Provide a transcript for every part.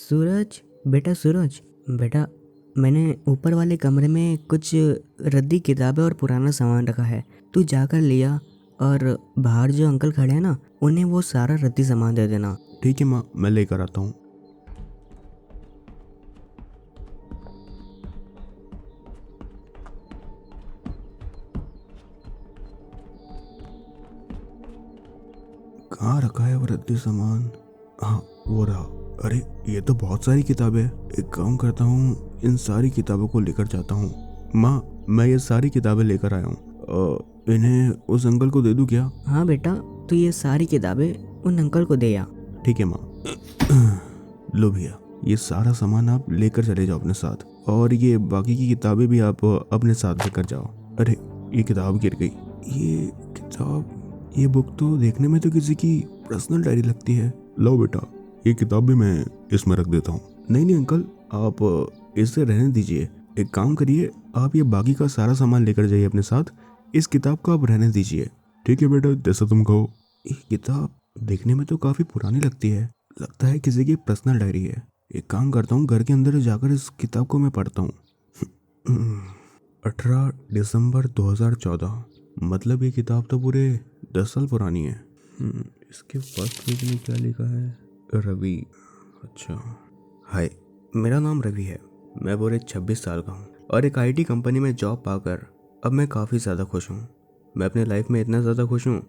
सूरज, बेटा सूरज, बेटा मैंने ऊपर वाले कमरे में कुछ रद्दी किताबें और पुराना सामान रखा है। तू जाकर लिया और बाहर जो अंकल खड़े हैं ना, उन्हें वो सारा रद्दी सामान दे देना। ठीक है माँ, मैं लेकर आता हूँ। कहाँ रखा है वो रद्दी सामान? हाँ, वो रहा। अरे ये तो बहुत सारी किताबें हैं। एक काम करता हूँ, इन सारी किताबों को लेकर जाता हूँ। माँ, मैं ये सारी किताबें लेकर आया हूँ। इन्हें उस अंकल को दे दूँ क्या? हाँ बेटा, तू ये सारी किताबें उन अंकल को दे आ। ठीक है माँ। लो भैया, ये सारा सामान आप लेकर चले जाओ अपने साथ, और ये बाकी की किताबें भी आप अपने साथ लेकर जाओ। अरे ये किताब गिर गई। ये किताब, ये बुक तो देखने में तो किसी की पर्सनल डायरी लगती है। लो बेटा, ये किताब भी मैं इसमें रख देता हूँ। नहीं नहीं अंकल, आप इसे रहने दीजिए। एक काम करिए, आप ये बाकी का सारा सामान लेकर जाइए अपने साथ। इस किताब को आप रहने दीजिए। ठीक है बेटा, जैसा तुम कहो। ये किताब देखने में तो काफ़ी पुरानी लगती है। लगता है किसी की पर्सनल डायरी है। एक काम करता हूँ, घर के अंदर जाकर इस किताब को मैं पढ़ता हूँ। 18 दिसंबर 2014। मतलब ये किताब तो पूरे 10 साल पुरानी है। इसके फर्स्ट पेज में क्या लिखा है? रवि। अच्छा, हाय, मेरा नाम रवि है। मैं पूरे 26 साल का हूँ और एक आईटी कंपनी में जॉब पाकर अब मैं काफ़ी ज़्यादा खुश हूँ। मैं अपने लाइफ में इतना ज़्यादा खुश हूँ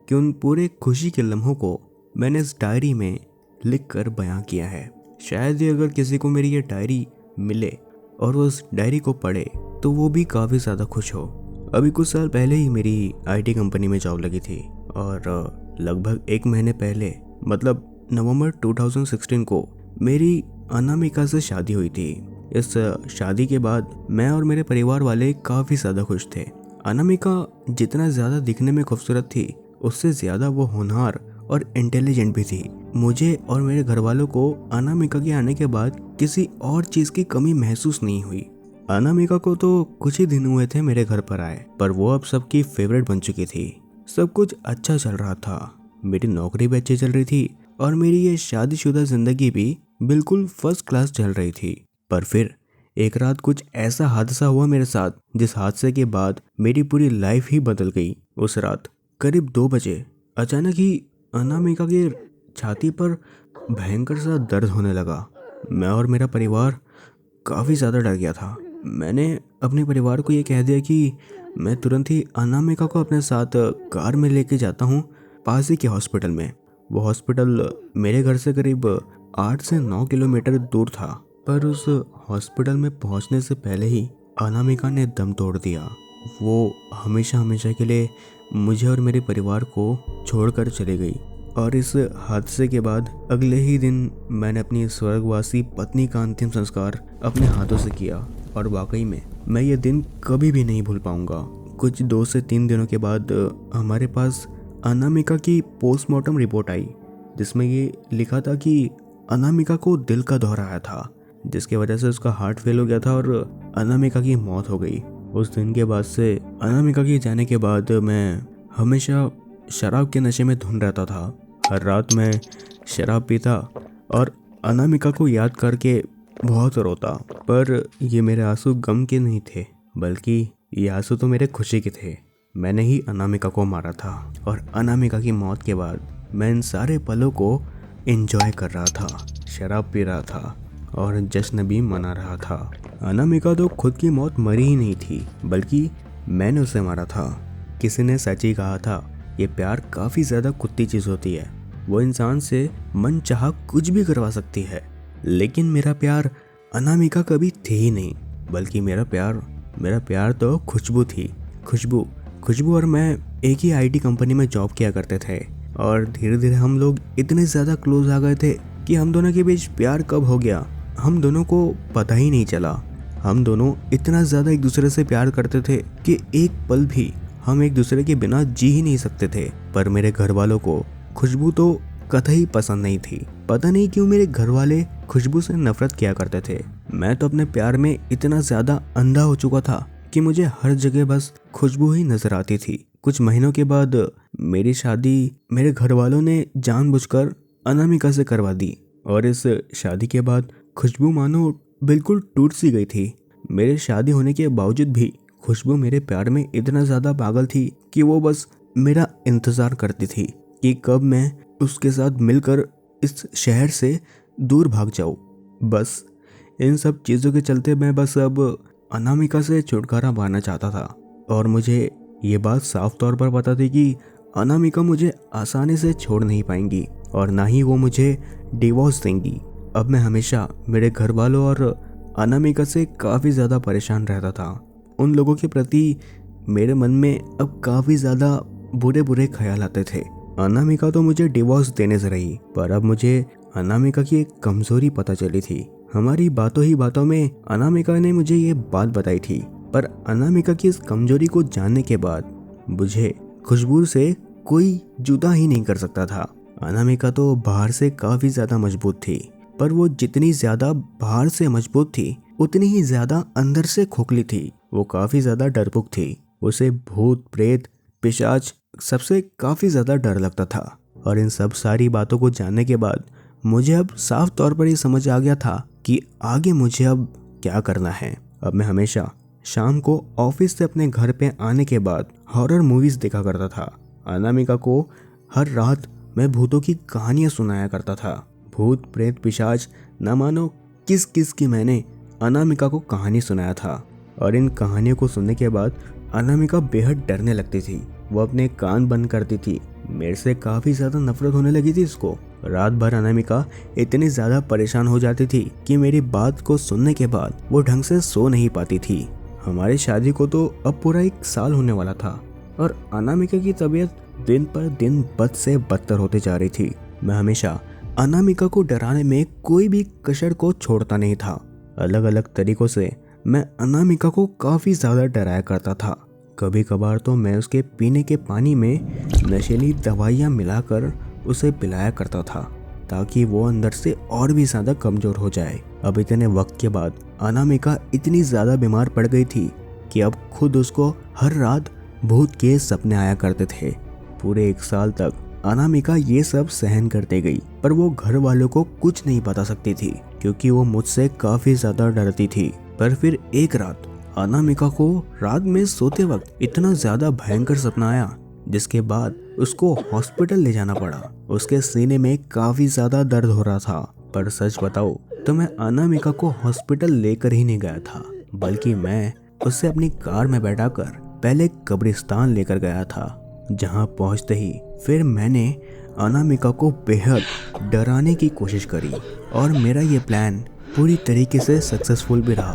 कि उन पूरे खुशी के लम्हों को मैंने इस डायरी में लिख कर बयां किया है। शायद ही अगर किसी को मेरी ये डायरी मिले और वो उस डायरी को पढ़े तो वो भी काफ़ी ज़्यादा खुश हो। अभी कुछ साल पहले ही मेरी आईटी कंपनी में जॉब लगी थी और लगभग 1 महीने पहले, मतलब नवंबर 2016 को मेरी अनामिका से शादी हुई थी। इस शादी के बाद मैं और मेरे परिवार वाले काफ़ी ज़्यादा खुश थे। अनामिका जितना ज़्यादा दिखने में खूबसूरत थी, उससे ज़्यादा वो होनहार और इंटेलिजेंट भी थी। मुझे और मेरे घर वालों को अनामिका के आने के बाद किसी और चीज़ की कमी महसूस नहीं हुई। अनामिका को तो कुछ ही दिन हुए थे मेरे घर पर आए, पर वो अब सबकी फेवरेट बन चुकी थी। सब कुछ अच्छा चल रहा था। मेरी नौकरी भी अच्छी चल रही थी और मेरी ये शादीशुदा जिंदगी भी बिल्कुल फर्स्ट क्लास चल रही थी। पर फिर एक रात कुछ ऐसा हादसा हुआ मेरे साथ, जिस हादसे के बाद मेरी पूरी लाइफ ही बदल गई। उस रात करीब 2 बजे अचानक ही अनामिका की छाती पर भयंकर सा दर्द होने लगा। मैं और मेरा परिवार काफ़ी ज़्यादा डर गया था। मैंने अपने परिवार को ये कह दिया कि मैं तुरंत ही अनामिका को अपने साथ कार में लेके जाता हूँ पास ही के हॉस्पिटल में। वो हॉस्पिटल मेरे घर से करीब 8 से 9 किलोमीटर दूर था। पर उस हॉस्पिटल में पहुँचने से पहले ही अनामिका ने दम तोड़ दिया। वो हमेशा हमेशा के लिए मुझे और मेरे परिवार को छोड़कर चली गई। और इस हादसे के बाद अगले ही दिन मैंने अपनी स्वर्गवासी पत्नी का अंतिम संस्कार अपने हाथों से किया। और वाकई में मैं ये दिन कभी भी नहीं भूल पाऊंगा। कुछ 2 से 3 दिनों के बाद हमारे पास अनामिका की पोस्टमार्टम रिपोर्ट आई, जिसमें ये लिखा था कि अनामिका को दिल का दौरा आया था, जिसकी वजह से उसका हार्ट फेल हो गया था और अनामिका की मौत हो गई। उस दिन के बाद से अनामिका के जाने के बाद मैं हमेशा शराब के नशे में धुन रहता था। हर रात मैं शराब पीता और अनामिका को याद करके बहुत रोता। पर ये मेरे आंसू गम के नहीं थे, बल्कि ये आंसू तो मेरे खुशी के थे। मैंने ही अनामिका को मारा था और अनामिका की मौत के बाद मैं इन सारे पलों को एंजॉय कर रहा था, शराब पी रहा था और जश्न भी मना रहा था। अनामिका तो खुद की मौत मरी ही नहीं थी, बल्कि मैंने उसे मारा था। किसी ने सच ही कहा था, ये प्यार काफ़ी ज़्यादा कुत्ती चीज़ होती है। वो इंसान से मन चाहा कुछ भी करवा सकती है। लेकिन मेरा प्यार अनामिका कभी थी ही नहीं, बल्कि मेरा प्यार तो खुशबू थी। खुशबू और मैं एक ही आईटी कंपनी में जॉब किया करते थे और धीरे धीरे हम लोग इतने ज़्यादा क्लोज आ गए थे कि हम दोनों के बीच प्यार कब हो गया हम दोनों को पता ही नहीं चला। हम दोनों इतना ज़्यादा एक दूसरे से प्यार करते थे कि एक पल भी हम एक दूसरे के बिना जी ही नहीं सकते थे। पर मेरे घर वालों को खुशबू तो कतई पसंद नहीं थी। पता नहीं क्यों मेरे घर वाले खुशबू से नफरत किया करते थे। मैं तो अपने प्यार में इतना ज़्यादा अंधा हो चुका था कि मुझे हर जगह बस खुशबू ही नजर आती थी। कुछ महीनों के बाद मेरी शादी मेरे घर वालों ने जानबूझकर अनामिका से करवा दी और इस शादी के बाद खुशबू मानो बिल्कुल टूट सी गई थी। मेरे शादी होने के बावजूद भी खुशबू मेरे प्यार में इतना ज़्यादा पागल थी कि वो बस मेरा इंतज़ार करती थी कि कब मैं उसके साथ मिलकर इस शहर से दूर भाग जाऊँ। बस इन सब चीज़ों के चलते मैं बस अब अनामिका से छुटकारा पाना चाहता था और मुझे ये बात साफ तौर पर पता थी कि अनामिका मुझे आसानी से छोड़ नहीं पाएंगी और ना ही वो मुझे डिवोर्स देंगी। अब मैं हमेशा मेरे घर वालों और अनामिका से काफ़ी ज़्यादा परेशान रहता था। उन लोगों के प्रति मेरे मन में अब काफ़ी ज़्यादा बुरे बुरे ख्याल आते थे। अनामिका तो मुझे डिवोर्स देने से रही, पर अब मुझे अनामिका की एक कमज़ोरी पता चली थी। हमारी बातों ही बातों में अनामिका ने मुझे ये बात बताई थी, पर अनामिका की इस कमज़ोरी को जानने के बाद मुझे खुशबू से कोई जुदा ही नहीं कर सकता था। अनामिका तो बाहर से काफ़ी ज़्यादा मजबूत थी, पर वो जितनी ज़्यादा बाहर से मजबूत थी उतनी ही ज़्यादा अंदर से खोखली थी। वो काफ़ी ज़्यादा डरपोक थी। उसे भूत प्रेत पिशाच सबसे काफ़ी ज़्यादा डर लगता था। और इन सब सारी बातों को जानने के बाद मुझे अब साफ तौर पर ये समझ आ गया था कि आगे मुझे अब क्या करना है। अब मैं हमेशा शाम को ऑफिस से अपने घर पे आने के बाद हॉरर मूवीज़ देखा करता था। अनामिका को हर रात मैं भूतों की कहानियाँ सुनाया करता था। भूत प्रेत पिशाच न मानो किस किस की मैंने अनामिका को कहानी सुनाया था। और इन कहानियों को सुनने के बाद अनामिका बेहद डरने लगती थी। वो अपने कान बंद करती थी। मेरे से काफ़ी ज़्यादा नफरत होने लगी थी इसको। रात भर अनामिका इतनी ज़्यादा परेशान हो जाती थी कि मेरी बात को सुनने के बाद वो ढंग से सो नहीं पाती थी। हमारी शादी को तो अब पूरा 1 साल होने वाला था और अनामिका की तबीयत दिन पर दिन बद से बदतर होती जा रही थी। मैं हमेशा अनामिका को डराने में कोई भी कसर को छोड़ता नहीं था। अलग अलग तरीकों से मैं अनामिका को काफ़ी ज़्यादा डराया करता था। कभी कभार तो मैं उसके पीने के पानी में नशीली दवाइयाँ मिलाकर उसे पिलाया करता था ताकि वो अंदर से और भी ज़्यादा कमज़ोर हो जाए। अब इतने वक्त के बाद अनामिका इतनी ज़्यादा बीमार पड़ गई थी कि अब खुद उसको हर रात भूत के सपने आया करते थे। पूरे 1 साल तक अनामिका ये सब सहन करते गई, पर वो घर वालों को कुछ नहीं बता सकती थी क्योंकि वो मुझसे काफ़ी ज़्यादा डरती थी। पर फिर एक रात अनामिका को रात में सोते वक्त इतना ज़्यादा भयंकर सपना आया जिसके बाद उसको हॉस्पिटल ले जाना पड़ा। उसके सीने में काफ़ी ज़्यादा दर्द हो रहा था। पर सच बताओ तो मैं अनामिका को हॉस्पिटल लेकर ही नहीं गया था, बल्कि मैं उसे अपनी कार में बैठाकर पहले कब्रिस्तान लेकर गया था। जहां पहुंचते ही फिर मैंने अनामिका को बेहद डराने की कोशिश करी और मेरा ये प्लान पूरी तरीके से सक्सेसफुल भी रहा।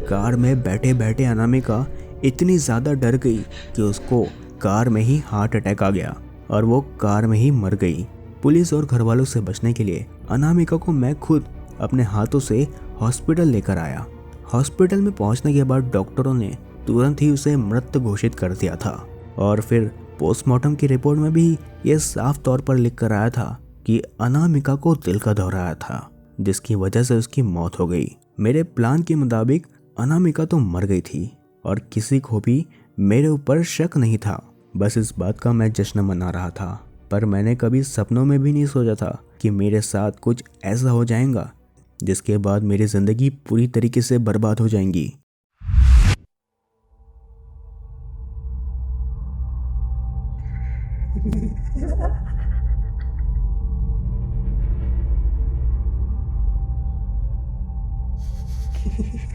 कार में बैठे बैठे अनामिका इतनी ज़्यादा डर गई कि उसको कार में ही हार्ट अटैक आ गया और वो कार में ही मर गई। पुलिस और घर वालों से बचने के लिए अनामिका को मैं खुद अपने हाथों से हॉस्पिटल लेकर आया। हॉस्पिटल में पहुंचने के बाद डॉक्टरों ने तुरंत ही उसे मृत घोषित कर दिया था और फिर पोस्टमार्टम की रिपोर्ट में भी ये साफ तौर पर लिख कर आया था कि अनामिका को दिल का दौरा आया था जिसकी वजह से उसकी मौत हो गई। मेरे प्लान के मुताबिक अनामिका तो मर गई थी और किसी को भी मेरे ऊपर शक नहीं था। बस इस बात का मैं जश्न मना रहा था, पर मैंने कभी सपनों में भी नहीं सोचा था कि मेरे साथ कुछ ऐसा हो जाएगा जिसके बाद मेरी ज़िंदगी पूरी तरीके से बर्बाद हो जाएंगी।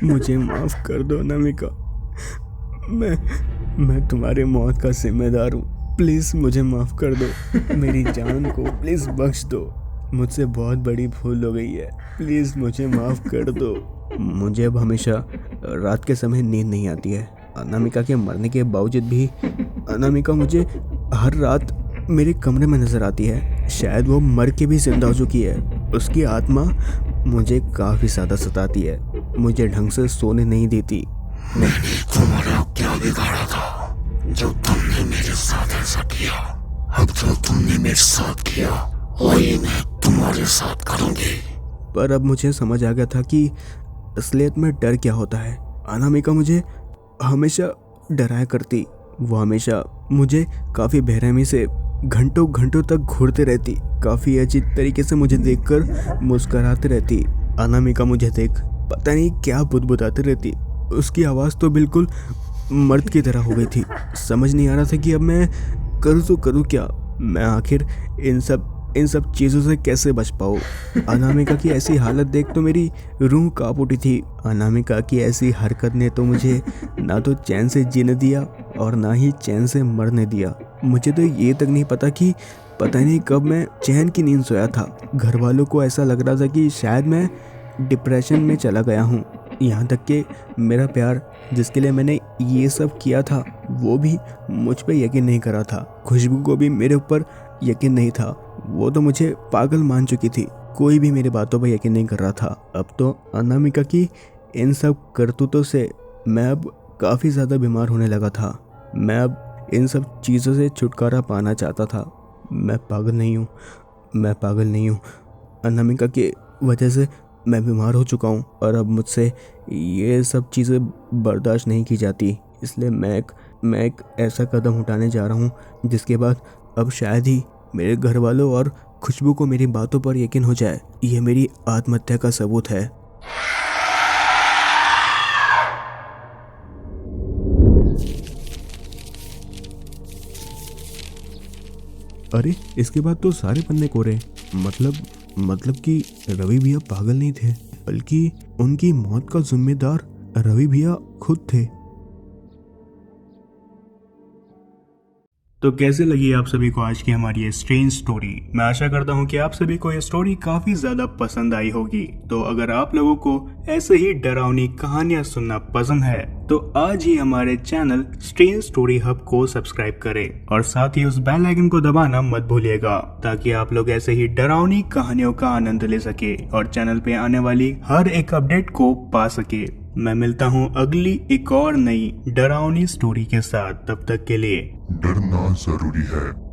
मुझे माफ़ कर दो अनामिका, मैं तुम्हारे मौत का जिम्मेदार हूँ। प्लीज़ मुझे माफ़ कर दो। मेरी जान को प्लीज़ बख्श दो। मुझसे बहुत बड़ी भूल हो गई है। प्लीज़ मुझे माफ़ कर दो। मुझे अब हमेशा रात के समय नींद नहीं आती है। अनामिका के मरने के बावजूद भी अनामिका मुझे हर रात मेरे कमरे में नज़र आती है। शायद वो मर के भी जिंदा हो चुकी है। उसकी आत्मा मुझे काफ़ी ज़्यादा सताती है, मुझे ढंग से सोने नहीं देती। मैंने तुम्हारा क्या बिगाड़ा था जो तुमने मेरे साथ ऐसा किया? अब जो तुमने मेरे साथ किया वही मैं तुम्हारे साथ करूंगी। पर अब मुझे समझ आ गया था कि असलियत में डर क्या होता है। अनामिका मुझे हमेशा डराया करती। वो हमेशा मुझे काफ़ी बेरहमी से घंटों घंटों तक घूरते रहती, काफ़ी अजीब तरीके से मुझे देखकर मुस्कराती रहती। अनामिका मुझे देख पता नहीं क्या बुदबुदाती रहती। उसकी आवाज़ तो बिल्कुल मर्द की तरह हो गई थी। समझ नहीं आ रहा था कि अब मैं करूँ तो करूँ क्या। मैं आखिर इन सब चीज़ों से कैसे बच पाऊँ। अनामिका की ऐसी हालत देख तो मेरी रूह कांप उठी थी। अनामिका की ऐसी हरकत ने तो मुझे ना तो चैन से जीने दिया और ना ही चैन से मरने दिया। मुझे तो ये तक नहीं पता नहीं कब मैं चैन की नींद सोया था। घर वालों को ऐसा लग रहा था कि शायद मैं डिप्रेशन में चला गया हूँ। यहाँ तक कि मेरा प्यार जिसके लिए मैंने ये सब किया था वो भी मुझ पे यकीन नहीं करा था। खुशबू को भी मेरे ऊपर यकीन नहीं था। वो तो मुझे पागल मान चुकी थी। कोई भी मेरी बातों पर यकीन नहीं कर रहा था। अब तो अनामिका की इन सब करतूतों से मैं अब काफ़ी ज़्यादा बीमार होने लगा था। मैं अब इन सब चीज़ों से छुटकारा पाना चाहता था। मैं पागल नहीं हूँ। अनामिका की वजह से मैं बीमार हो चुका हूँ और अब मुझसे ये सब चीज़ें बर्दाश्त नहीं की जाती। इसलिए मैं एक ऐसा कदम उठाने जा रहा हूँ जिसके बाद अब शायद ही मेरे घर वालों और खुशबू को मेरी बातों पर यकीन हो जाए। ये मेरी आत्महत्या का सबूत है। अरे इसके बाद तो सारे पन्ने कोरे। मतलब कि रवि भैया पागल नहीं थे, बल्कि उनकी मौत का जिम्मेदार रवि भैया खुद थे। तो कैसे लगी आप सभी को आज की हमारी ये स्ट्रेंज स्टोरी। मैं आशा करता हूँ कि आप सभी को ये स्टोरी काफी ज्यादा पसंद आई होगी। तो अगर आप लोगों को ऐसे ही डरावनी कहानियां सुनना पसंद है तो आज ही हमारे चैनल स्ट्रेंज स्टोरी हब को सब्सक्राइब करें और साथ ही उस बेल आइकन को दबाना मत भूलिएगा ताकि आप लोग ऐसे ही डरावनी कहानियों का आनंद ले सके और चैनल पे आने वाली हर एक अपडेट को पा सके। मैं मिलता हूँ अगली एक और नई डरावनी स्टोरी के साथ। तब तक के लिए डरना जरूरी है।